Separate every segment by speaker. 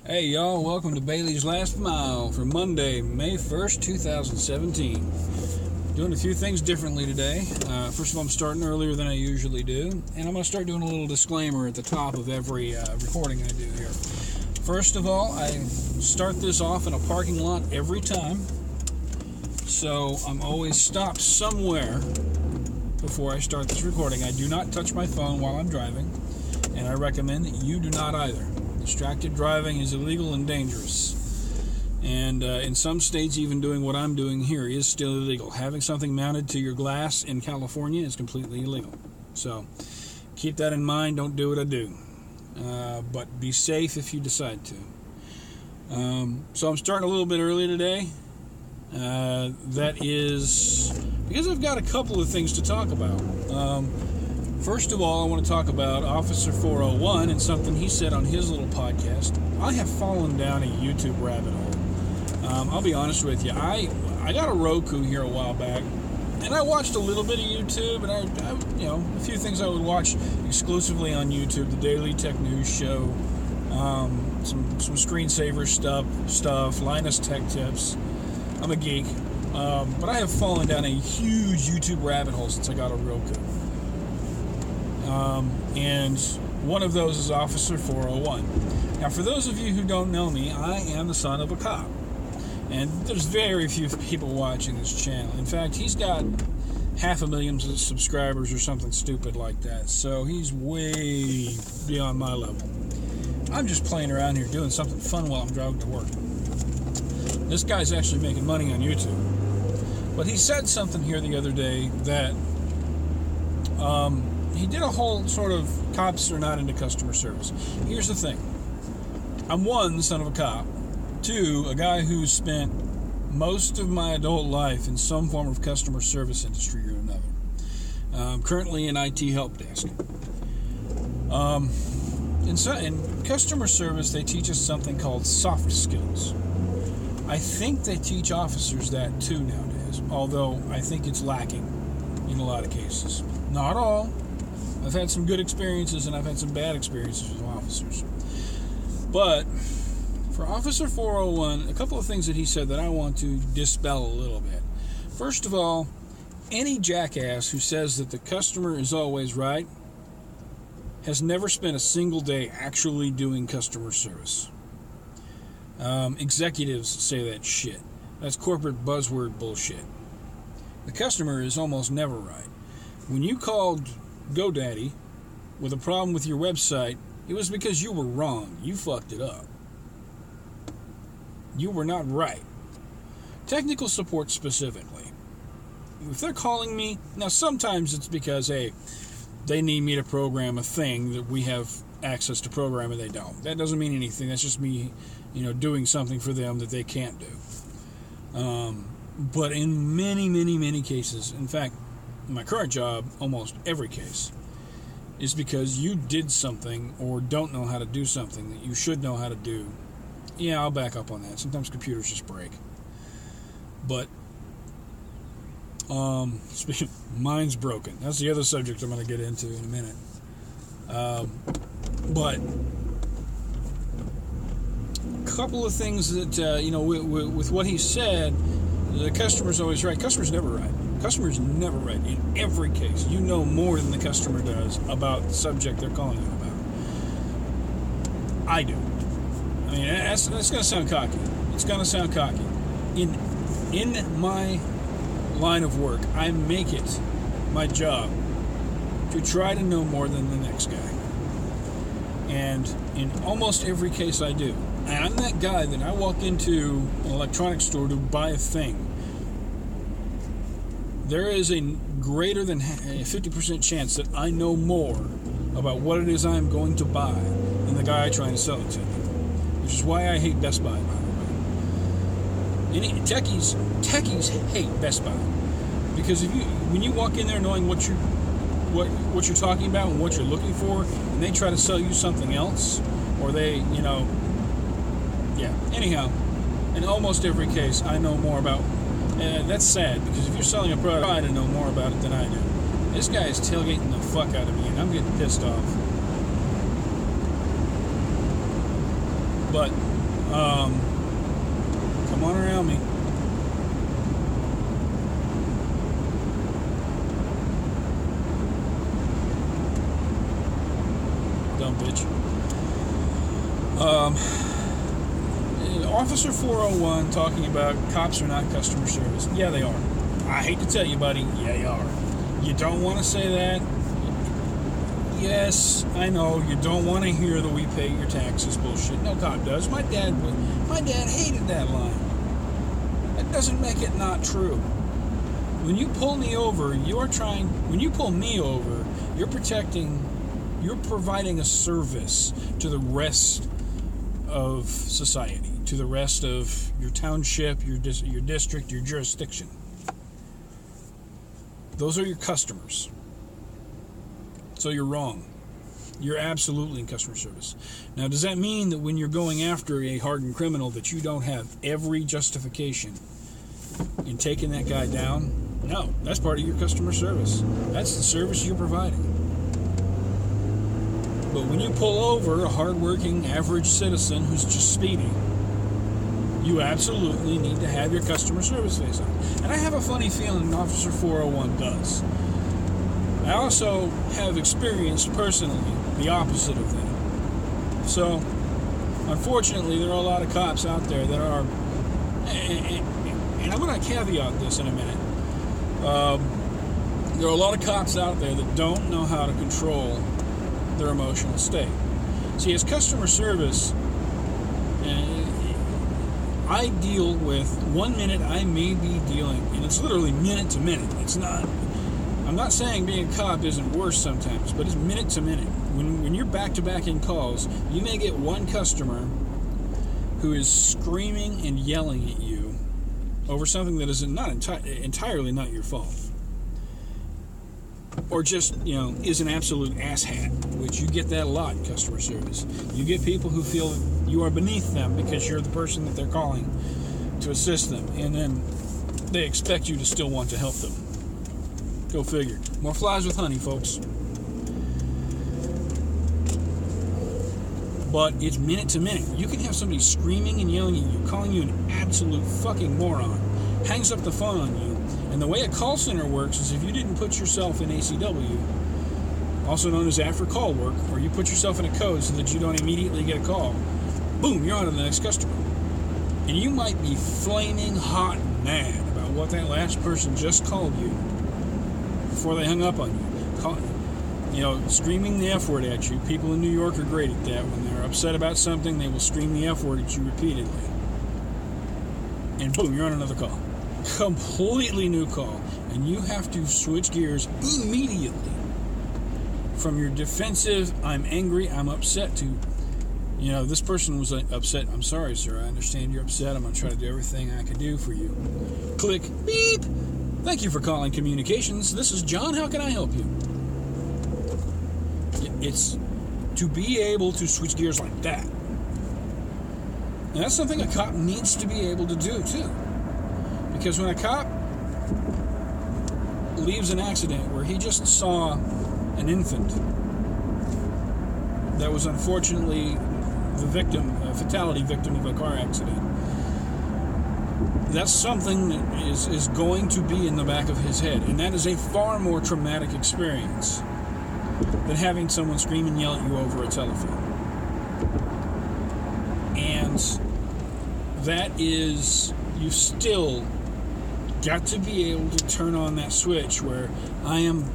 Speaker 1: Hey y'all, welcome to Bailey's Last Mile for Monday, May 1st, 2017. Doing a few things differently today. First of all, I'm starting earlier than I usually do, and I'm going to start doing a little disclaimer at the top of every recording I do here. First of all, I start this off in a parking lot every time, so I'm always stopped somewhere before I start this recording. I do not touch my phone while I'm driving, and I recommend that you do not either. Distracted driving is illegal and dangerous. And in some states, even doing what I'm doing here is still illegal. Having something mounted to your glass in California is completely illegal. So keep that in mind. Don't do what I do. But be safe if you decide to. So I'm starting a little bit early today. That is because I've got a couple of things to talk about. First of all, I want to talk about Officer 401 and something he said on his little podcast. I have fallen down a YouTube rabbit hole. I'll be honest with you. I got a Roku here a while back, and I watched a little bit of YouTube, and I a few things I would watch exclusively on YouTube: the Daily Tech News Show, some screensaver stuff, Linus Tech Tips. I'm a geek, but I have fallen down a huge YouTube rabbit hole since I got a Roku. And one of those is Officer 401. Now, for those of you who don't know me, I am the son of a cop. And there's very few people watching this channel. In fact, he's got 500,000 subscribers or something stupid like that. So he's way beyond my level. I'm just playing around here doing something fun while I'm driving to work. This guy's actually making money on YouTube. But he said something here the other day that he did a whole sort of cops are not into customer service. Here's the thing. I'm one, the son of a cop. Two, a guy who's spent most of my adult life in some form of customer service industry or another. I'm currently in IT help desk. In customer service, they teach us something called soft skills. I think they teach officers that too nowadays, although I think it's lacking in a lot of cases. Not all. I've had some good experiences and I've had some bad experiences with officers. But for Officer 401, a couple of things that he said that I want to dispel a little bit. First of all, any jackass who says that the customer is always right has never spent a single day actually doing customer service. Executives say that shit. That's corporate buzzword bullshit. The customer is almost never right. When you called GoDaddy with a problem with your website, it was because you were wrong. You fucked it up. You were not right. Technical support specifically. If they're calling me, now sometimes it's because, hey, they need me to program a thing that we have access to program and they don't. That doesn't mean anything. That's just me, doing something for them that they can't do. But in many, many, many cases, in fact, in my current job, almost every case, is because you did something or don't know how to do something that you should know how to do. Yeah, I'll back up on that. Sometimes computers just break. But, mine's broken. That's the other subject I'm going to get into in a minute. But a couple of things that, with what he said, the customer's always right. Customer's never right. Customer's never right. In every case, you know more than the customer does about the subject they're calling you about. I do. I mean, that's going to sound cocky. It's going to sound cocky. In my line of work, I make it my job to try to know more than the next guy. And in almost every case I do. And I'm that guy that I walk into an electronics store to buy a thing. There is a greater than 50% chance that I know more about what it is I'm going to buy than the guy trying to sell it to me. Which is why I hate Best Buy, by the way. Techies hate Best Buy. Because when you walk in there knowing what you're talking about and what you're looking for, and they try to sell you something else, or they, anyhow, in almost every case, I know more about. That's sad, because if you're selling a product, I know more about it than I do. This guy is tailgating the fuck out of me, and I'm getting pissed off. But come on around me. Dumb bitch. Officer 401 talking about cops are not customer service. Yeah, they are. I hate to tell you, buddy. Yeah, they are. You don't want to say that. Yes, I know. You don't want to hear that we pay your taxes bullshit. No cop does. My dad hated that line. That doesn't make it not true. When you pull me over, when you pull me over, you're providing a service to the rest of society, to the rest of your township, your district, your jurisdiction. Those are your customers. So you're wrong. You're absolutely in customer service. Now, does that mean that when you're going after a hardened criminal that you don't have every justification in taking that guy down? No, that's part of your customer service. That's the service you're providing. But when you pull over a hardworking average citizen who's just speeding, you absolutely need to have your customer service face on. And I have a funny feeling Officer 401 does. I also have experienced personally the opposite of that. So, unfortunately, there are a lot of cops out there that are, and I'm going to caveat this in a minute, there are a lot of cops out there that don't know how to control their emotional state. See, as customer service, I deal with 1 minute I may be dealing, and it's literally minute to minute. It's not, I'm not saying being a cop isn't worse sometimes, but it's minute to minute. When you're back-to-back in calls, you may get one customer who is screaming and yelling at you over something that is not entirely not your fault. Or just, is an absolute asshat, which you get that a lot in customer service. You get people who feel you are beneath them because you're the person that they're calling to assist them, and then they expect you to still want to help them. Go figure. More flies with honey, folks. But it's minute to minute. You can have somebody screaming and yelling at you, calling you an absolute fucking moron, hangs up the phone on you. And the way a call center works is if you didn't put yourself in ACW, also known as after call work, or you put yourself in a code so that you don't immediately get a call, boom, you're on to the next customer. And you might be flaming hot and mad about what that last person just called you before they hung up on you. Screaming the F word at you. People in New York are great at that. When they're upset about something, they will scream the F word at you repeatedly. And boom, you're on another call. Completely new call, and you have to switch gears immediately from your defensive, I'm angry, I'm upset, to, this person was upset. I'm sorry, sir. I understand you're upset. I'm going to try to do everything I can do for you. Click. Beep. Thank you for calling Communications. This is John. How can I help you? It's to be able to switch gears like that. And that's something a cop needs to be able to do, too. Because when a cop leaves an accident where he just saw an infant that was unfortunately a fatality victim of a car accident, that's something that is going to be in the back of his head. And that is a far more traumatic experience than having someone scream and yell at you over a telephone. And that is, you still got to be able to turn on that switch where I am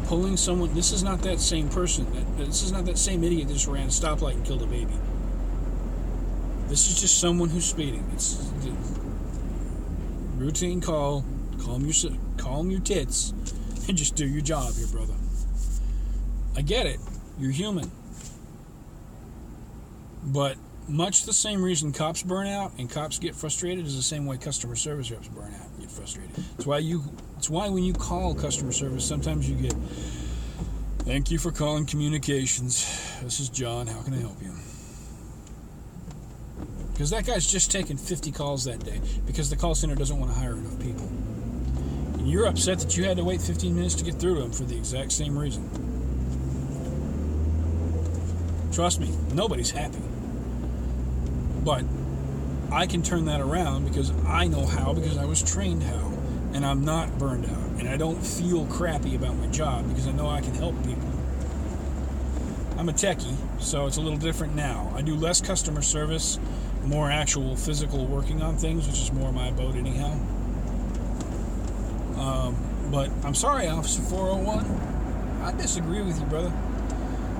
Speaker 1: pulling someone. This is not that same person. This is not that same idiot that just ran a stoplight and killed a baby. This is just someone who's speeding. It's the routine call. Calm your tits and just do your job here, brother. I get it. You're human. But much the same reason cops burn out and cops get frustrated is the same way customer service reps burn out and get frustrated. It's why when you call customer service, sometimes you get, thank you for calling Communications. This is John. How can I help you? Because that guy's just taking 50 calls that day because the call center doesn't want to hire enough people. And you're upset that you had to wait 15 minutes to get through to him for the exact same reason. Trust me, nobody's happy. But I can turn that around because I know how, because I was trained how, and I'm not burned out, and I don't feel crappy about my job because I know I can help people. I'm a techie, so it's a little different now. I do less customer service, more actual physical working on things, which is more my boat anyhow. But I'm sorry, Officer 401. I disagree with you, brother.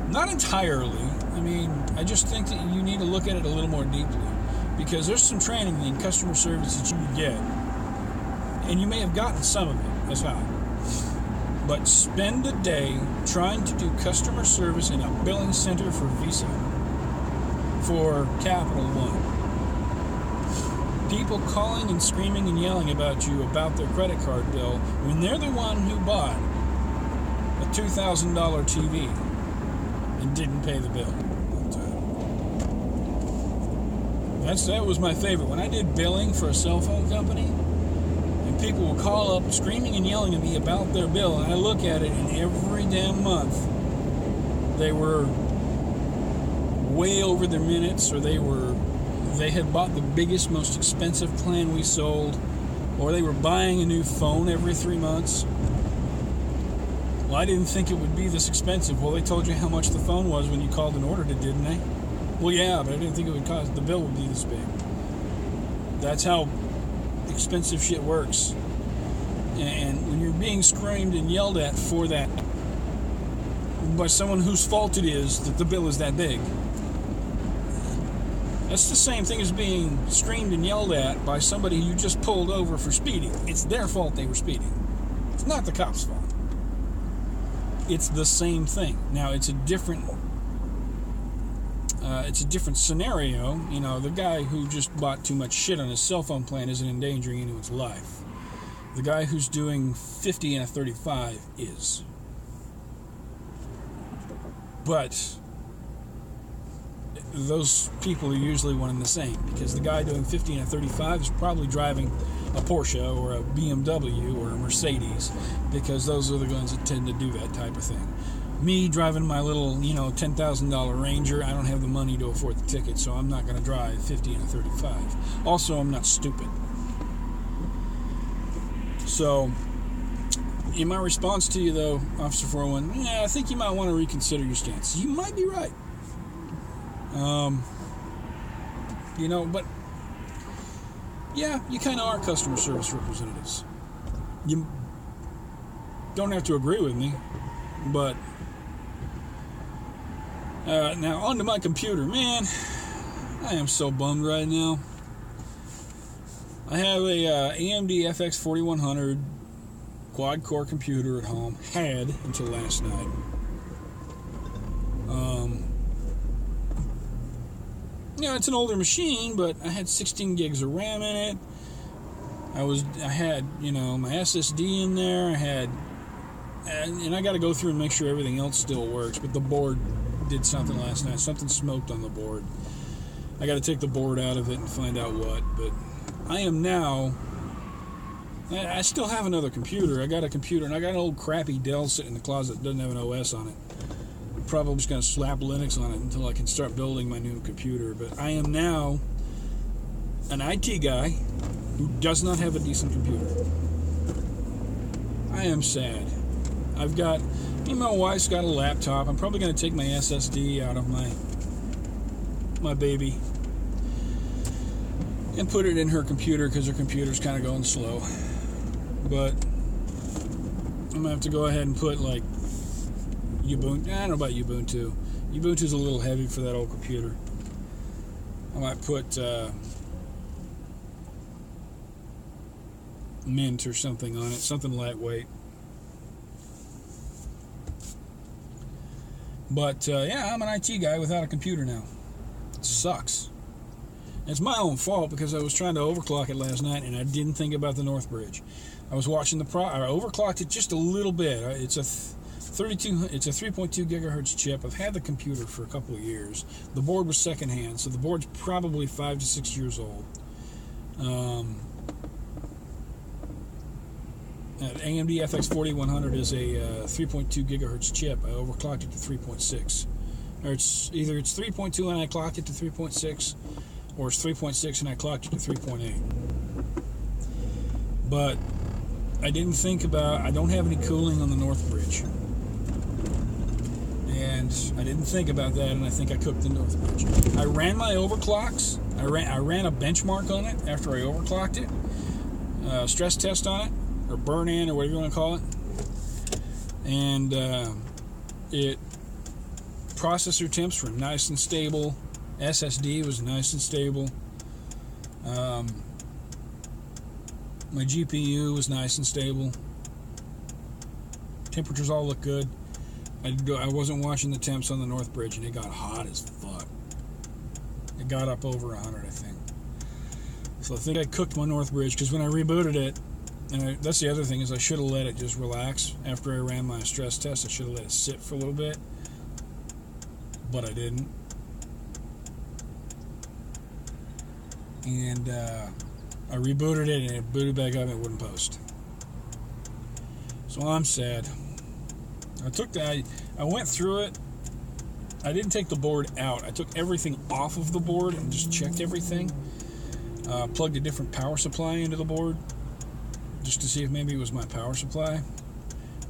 Speaker 1: Not entirely. I mean, I just think that you need to look at it a little more deeply, because there's some training in customer service that you can get, and you may have gotten some of it. That's fine. But spend a day trying to do customer service in a billing center for Visa, for Capital One. People calling and screaming and yelling about you about their credit card bill when they're the one who bought a $2,000 TV and didn't pay the bill on time. That was my favorite. When I did billing for a cell phone company, and people would call up screaming and yelling at me about their bill, and I look at it, and every damn month they were way over their minutes, or they had bought the biggest, most expensive plan we sold, or they were buying a new phone every 3 months. Well, I didn't think it would be this expensive. Well, they told you how much the phone was when you called and ordered it, didn't they? Well, yeah, but I didn't think it would cost, the bill would be this big. That's how expensive shit works. And when you're being screamed and yelled at for that by someone whose fault it is that the bill is that big, that's the same thing as being screamed and yelled at by somebody you just pulled over for speeding. It's their fault they were speeding. It's not the cop's fault. It's the same thing. Now, it's a different scenario. You know, the guy who just bought too much shit on his cell phone plan isn't endangering anyone's life. The guy who's doing 50 and a 35 is. But those people are usually one and the same, because the guy doing 50 and a 35 is probably driving a Porsche or a BMW or a Mercedes, because those are the ones that tend to do that type of thing. Me driving my little, $10,000 Ranger, I don't have the money to afford the ticket, so I'm not going to drive 50 and a 35. Also, I'm not stupid. So, in my response to you, though, Officer 401, I think you might want to reconsider your stance. You might be right. But yeah, you kind of are customer service representatives. You don't have to agree with me, but now onto my computer. Man, I am so bummed right now. I have a AMD FX 4100 quad-core computer at home. Had until last night. It's an older machine, but I had 16 gigs of RAM in it. I had my SSD in there. And I got to go through and make sure everything else still works. But the board did something last night. Something smoked on the board. I got to take the board out of it and find out what. But I still have another computer. I got a computer, and I got an old crappy Dell sitting in the closet that doesn't have an OS on it. I'm probably just going to slap Linux on it until I can start building my new computer. But I am now an IT guy who does not have a decent computer. I am sad. My wife's got a laptop. I'm probably going to take my SSD out of my baby and put it in her computer, because her computer's kind of going slow. But I'm going to have to go ahead and put Ubuntu. I don't know about Ubuntu. Ubuntu's a little heavy for that old computer. I might put Mint or something on it, something lightweight. But I'm an IT guy without a computer now. It sucks. It's my own fault, because I was trying to overclock it last night and I didn't think about the North Bridge. I was watching I overclocked it just a little bit. It's a 3.2 gigahertz chip. I've had the computer for a couple of years. The board was secondhand, so the board's probably 5 to 6 years old. AMD FX 4100 is a 3.2 gigahertz chip. I overclocked it to 3.6. Or it's 3.2 and I clocked it to 3.6, or it's 3.6 and I clocked it to 3.8. But I didn't think about, I don't have any cooling on the north bridge. And I didn't think about that, and I think I cooked the north bridge. I ran my overclocks. I ran a benchmark on it after I overclocked it. Stress test on it, or burn-in, or whatever you want to call it. And it processor temps were nice and stable. SSD was nice and stable. My GPU was nice and stable. Temperatures all look good. I wasn't watching the temps on the north bridge, and it got hot as fuck. It got up over 100, I think. So I think I cooked my north bridge, because when I rebooted it, and that's the other thing, is I should have let it just relax after I ran my stress test. I should have let it sit for a little bit, but I didn't. And I rebooted it, and it booted back up, and it wouldn't post. So I'm sad. I went through it. I didn't take the board out. I took everything off of the board and just checked everything. Plugged a different power supply into the board just to see if maybe it was my power supply.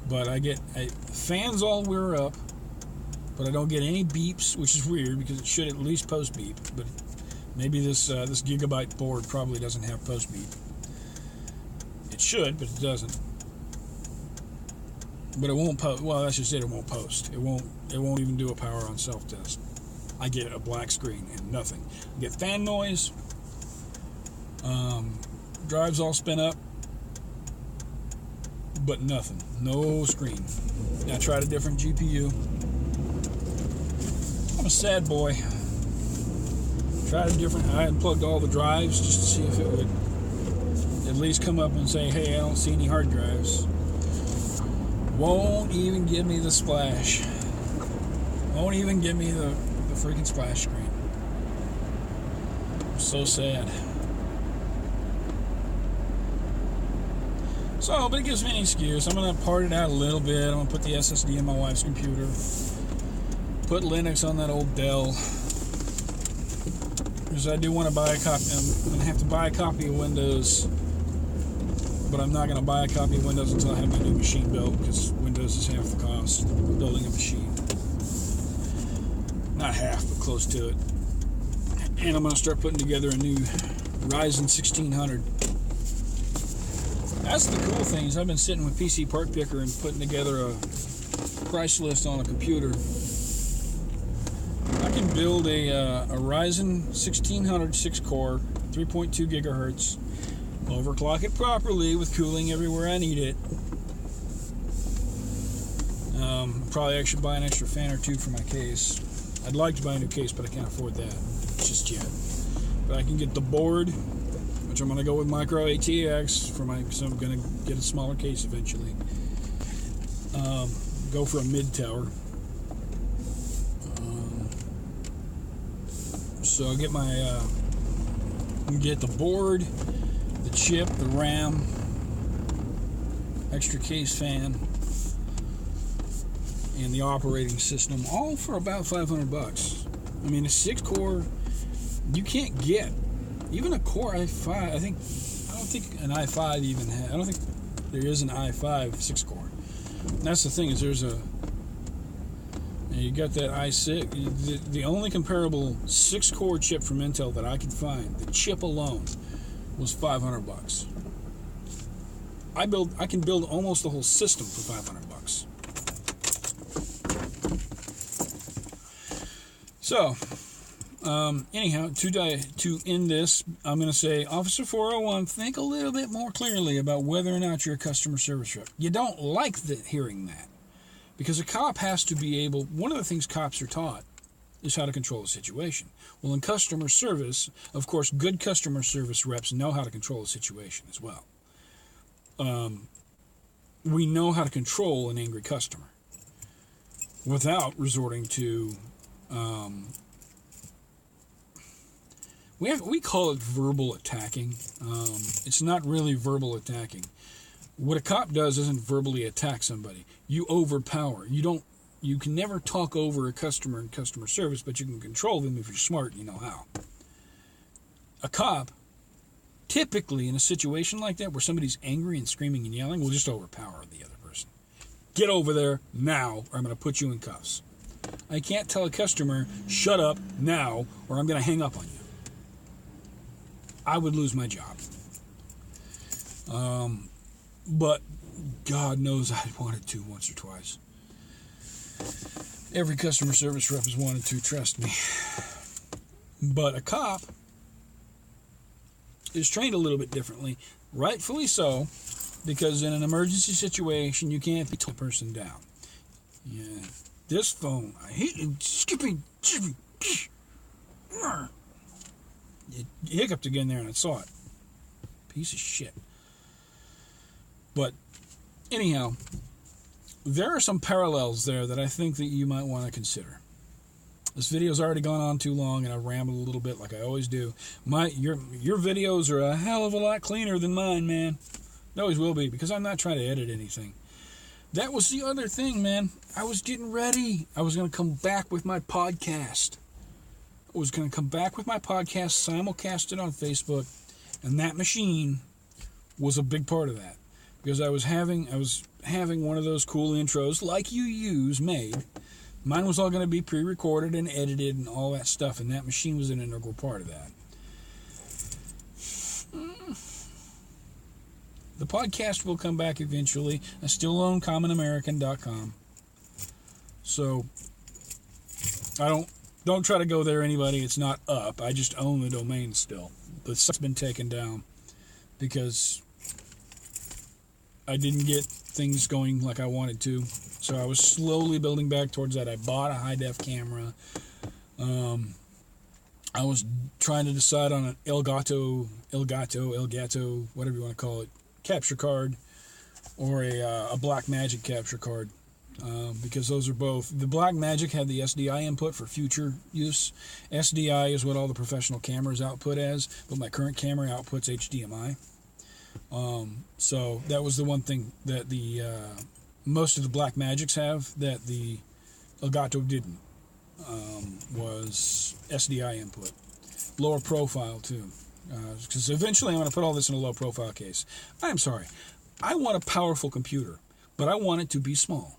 Speaker 1: But fans all wear up, but I don't get any beeps, which is weird because it should at least post beep. But maybe this Gigabyte board probably doesn't have post beep. It should, but it doesn't. But it won't post. Well, that's just it. It won't post. It won't even do a power on self test. I get a black screen and nothing. I get fan noise. Drives all spin up, but nothing. No screen. I tried a different GPU. I'm a sad boy. I unplugged all the drives just to see if it would at least come up and say, hey, I don't see any hard drives. Won't even give me the splash. Won't even give me the freaking splash screen. I'm so sad. So, but it gives me an excuse. I'm going to part it out a little bit. I'm going to put the SSD in my wife's computer. Put Linux on that old Dell. Because I do want to buy a copy. I'm going to have to buy a copy of Windows. But I'm not going to buy a copy of Windows until I have my new machine built, because Windows is half the cost of building a machine. Not half, but close to it. And I'm going to start putting together a new Ryzen 1600. That's the cool thing, is I've been sitting with PC Part Picker and putting together a price list on a computer. I can build a Ryzen 1600 6-core, 3.2 gigahertz, overclock it properly with cooling everywhere I need it. Probably actually buy an extra fan or two for my case. I'd like to buy a new case, but I can't afford that just yet. But I can get the board, which I'm going to go with Micro ATX because I'm going to get a smaller case eventually. Go for a mid-tower. So I'll get get the board, the chip, the RAM, extra case fan, and the operating system, all for about $500. I mean, a 6-core, you can't get even a Core i5. I don't think an i5 even has. I don't think there is an i5 6-core. That's the thing, is you got that i6. The only comparable 6-core chip from Intel that I could find, the chip alone, was $500. I can build almost the whole system for $500. So, anyhow, to end this, I'm going to say, Officer 401, think a little bit more clearly about whether or not you're a customer service rep. You don't like hearing that, because a cop has to be able. One of the things cops are taught is how to control a situation. Well, in customer service, of course, good customer service reps know how to control a situation as well. We know how to control an angry customer without resorting to, we call it verbal attacking. It's not really verbal attacking. What a cop does isn't verbally attack somebody. You overpower. You can never talk over a customer in customer service, but you can control them if you're smart and you know how. a cop, typically in a situation like that where somebody's angry and screaming and yelling, will just overpower the other person. Get over there now, or I'm going to put you in cuffs. I can't tell a customer, shut up now, or I'm going to hang up on you. I would lose my job. But God knows I wanted to once or twice. Every customer service rep has wanted to, trust me. But a cop is trained a little bit differently, rightfully so, because in an emergency situation, you can't beat a person down. Yeah, this phone, I hate it, skipping. It hiccuped again there, and I saw it. Piece of shit. But anyhow, there are some parallels there that I think that you might want to consider. This video's already gone on too long, and I've rambled a little bit like I always do. Your videos are a hell of a lot cleaner than mine, man. They always will be, because I'm not trying to edit anything. That was the other thing, man. I was getting ready. I was going to come back with my podcast. Simulcast it on Facebook, and that machine was a big part of that. Because I was having one of those cool intros like you use made. Mine was all going to be pre-recorded and edited and all that stuff, and that machine was an integral part of that. The podcast will come back eventually. I still own CommonAmerican.com. So, don't try to go there, anybody. It's not up. I just own the domain still. The site's been taken down because I didn't get things going like I wanted to. So I was slowly building back towards that. I bought a high-def camera. I was trying to decide on an Elgato, whatever you want to call it, capture card, or a Blackmagic capture card. Because those are both. The Blackmagic had the SDI input for future use. SDI is what all the professional cameras output as, but my current camera outputs HDMI. So that was the one thing that the most of the Blackmagics have that the Elgato didn't, was SDI input. Lower profile, too. Because eventually I'm going to put all this in a low profile case. I'm sorry. I want a powerful computer, but I want it to be small.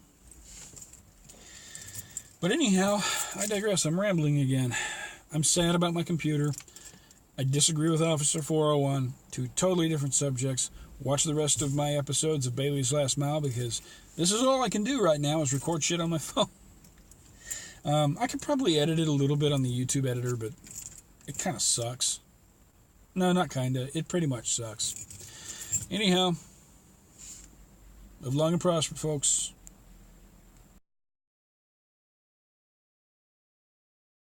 Speaker 1: But anyhow, I digress. I'm rambling again. I'm sad about my computer. I disagree with Officer 401. Two totally different subjects. Watch the rest of my episodes of Bailey's Last Mile, because this is all I can do right now is record shit on my phone. I could probably edit it a little bit on the YouTube editor, but it kind of sucks. No, not kind of. It pretty much sucks. Anyhow, live long and prosper, folks.